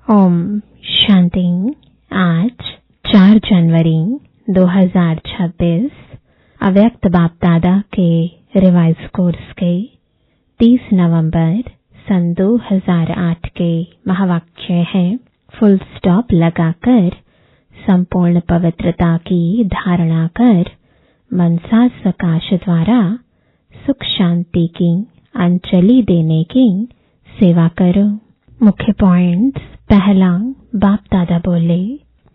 ओम शांति। आज 4 जनवरी 2026 अव्यक्त बाप दादा के रिवाइज कोर्स के 30 नवंबर सन 2008 के महावाक्य हैं। फुल स्टॉप लगाकर संपूर्ण पवित्रता की धारणा कर मनसा सकाश द्वारा सुख शांति की अंजलि देने की सेवा करो। मुख्य पॉइंट्स। पहला, बाप दादा बोले,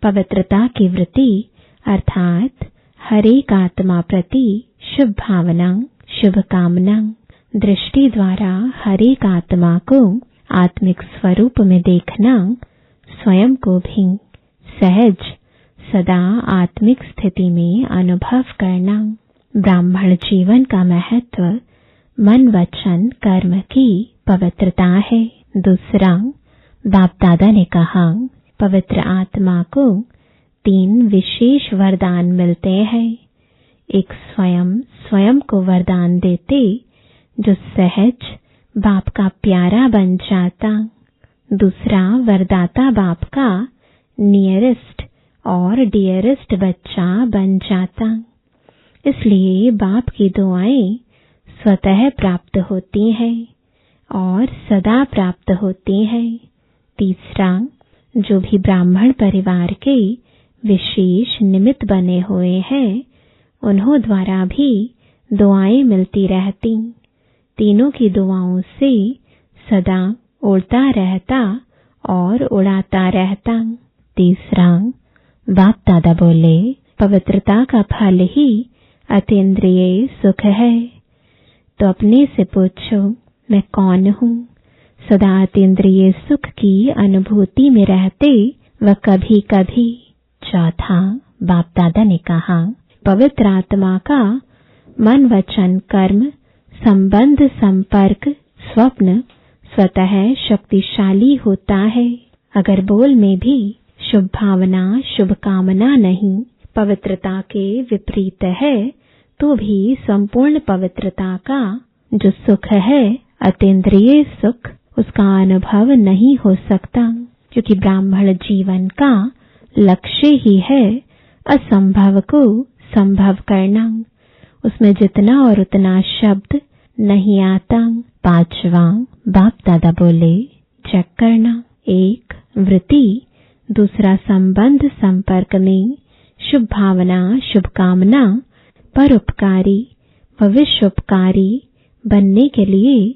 पवित्रता की वृत्ति अर्थात हर एक आत्मा प्रति शुभ भावना, शुभ कामना दृष्टि द्वारा हर एक आत्मा को आत्मिक स्वरूप में देखना, स्वयं को भी सहज सदा आत्मिक स्थिति में अनुभव करना। ब्राह्मण जीवन का महत्व मन वचन कर्म की पवित्रता है। दूसरा, बाप दादा ने कहा, पवित्र आत्मा को 3 विशेष वरदान मिलते हैं। एक स्वयं को वरदान देते जो सहज बाप का प्यारा बन जाता। दूसरा, वरदाता बाप का नियरेस्ट और डियरेस्ट बच्चा बन जाता। इसलिए बाप की दुआएं स्वतः प्राप्त होती हैं और सदा प्राप्त होती हैं। तीसरा, जो भी ब्राह्मण परिवार के विशेष निमित्त बने हुए हैं, उन्हों द्वारा भी दुआएं मिलती रहती। तीनों की दुआओं से सदा उड़ता रहता और उड़ाता रहता। तीसरा, बाप दादा बोले, पवित्रता का फल ही अतीन्द्रिय सुख है। तो अपने से पूछो, मैं कौन हूँ? सदा अतीन्द्रिय सुख की अनुभूति में रहते व कभी कभी। चौथा, बाप दादा ने कहा, पवित्र आत्मा का मन वचन कर्म संबंध संपर्क स्वप्न स्वतः शक्तिशाली होता है। अगर बोल में भी शुभ भावना शुभ कामना नहीं, पवित्रता के विपरीत है, तो भी संपूर्ण पवित्रता का जो सुख है अतीन्द्रिय सुख, उसका अनुभव नहीं हो सकता। क्योंकि ब्राह्मण जीवन का लक्ष्य ही है असंभव को संभव करना। उसमें जितना और उतना शब्द नहीं आता। पांचवा, बाप दादा बोले, चेक करना। एक, वृत्ति। दूसरा, संबंध संपर्क में शुभ भावना शुभ कामना परोपकारी भविष्योपकारी बनने के लिए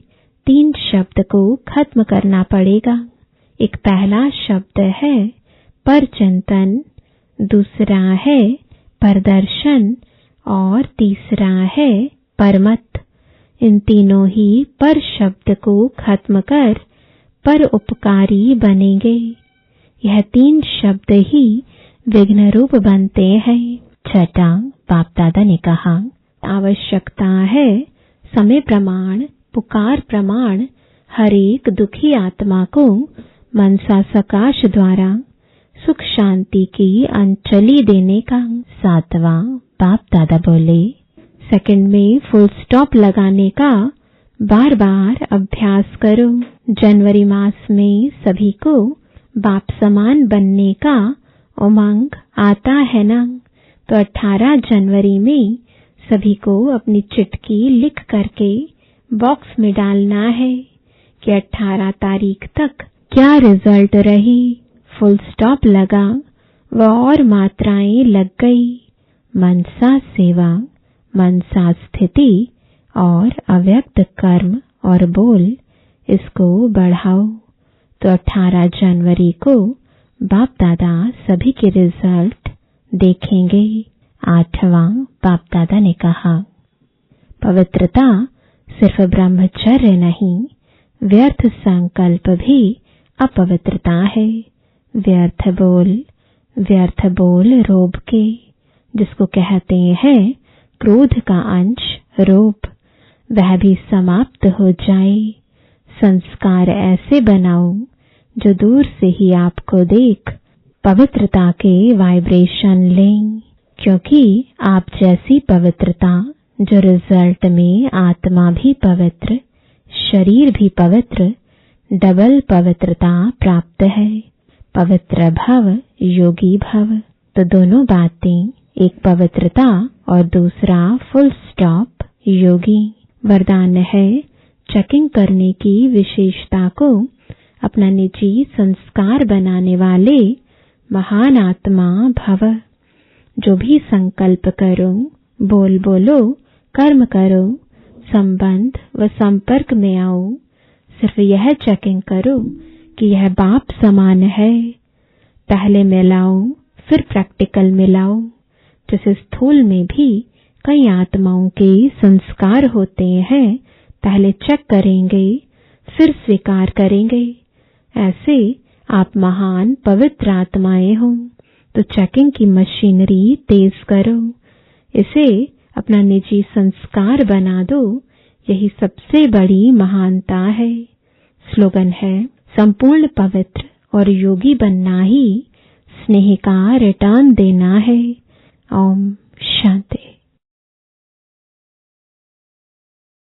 3 शब्द को खत्म करना पड़ेगा। एक पहला शब्द है परचिंतन, दूसरा है परदर्शन और तीसरा है परमत। इन तीनों ही पर शब्द को खत्म कर पर उपकारी बनेंगे। यह 3 शब्द ही विघ्न रूप बनते हैं। छठा, बाप दादा ने कहा, आवश्यकता है समय प्रमाण पुकार प्रमाण हर एक दुखी आत्मा को मनसा सकाश द्वारा सुख शांति की अंजलि देने का। सातवां, बाप दादा बोले, सेकंड में फुल स्टॉप लगाने का बार बार अभ्यास करो। जनवरी मास में सभी को बाप समान बनने का उमंग आता है ना, तो 18 जनवरी में सभी को अपनी चिट्ठी लिख करके बॉक्स में डालना है कि 18 तारीख तक क्या रिजल्ट रही। फुल स्टॉप लगा व और मात्राएं लग गई। मनसा सेवा, मनसा स्थिति और अव्यक्त कर्म और बोल, इसको बढ़ाओ। तो 18 जनवरी को बाप दादा सभी के रिजल्ट देखेंगे। आठवां, बाप दादा ने कहा, पवित्रता सिर्फ ब्रह्मचर्य नहीं, व्यर्थ संकल्प भी अपवित्रता है। व्यर्थ बोल रोब के, जिसको कहते हैं क्रोध का अंश रोब, वह भी समाप्त हो जाए। संस्कार ऐसे बनाओ जो दूर से ही आपको देख पवित्रता के वाइब्रेशन लें, क्योंकि आप जैसी पवित्रता जो रिजल्ट में आत्मा भी पवित्र, शरीर भी पवित्र, डबल पवित्रता प्राप्त है। पवित्र भव, योगी भव। तो दोनों बातें, एक पवित्रता और दूसरा फुल स्टॉप योगी। वरदान है चेकिंग करने की विशेषता को अपना निजी संस्कार बनाने वाले महान आत्मा भव। जो भी संकल्प करो, बोलो, कर्म करो, संबंध व संपर्क में आओ, सिर्फ यह चेकिंग करो कि यह बाप समान है। पहले मिलाओ, फिर प्रैक्टिकल मिलाओ। जैसे स्थूल में भी कई आत्माओं के संस्कार होते हैं, पहले चेक करेंगे, फिर स्वीकार करेंगे। ऐसे आप महान पवित्र आत्माएं हो, तो चेकिंग की मशीनरी तेज करो, इसे अपना निजी संस्कार बना दो। यही सबसे बड़ी महानता है। स्लोगन है, संपूर्ण पवित्र और योगी बनना ही स्नेह का रिटर्न देना है। ओम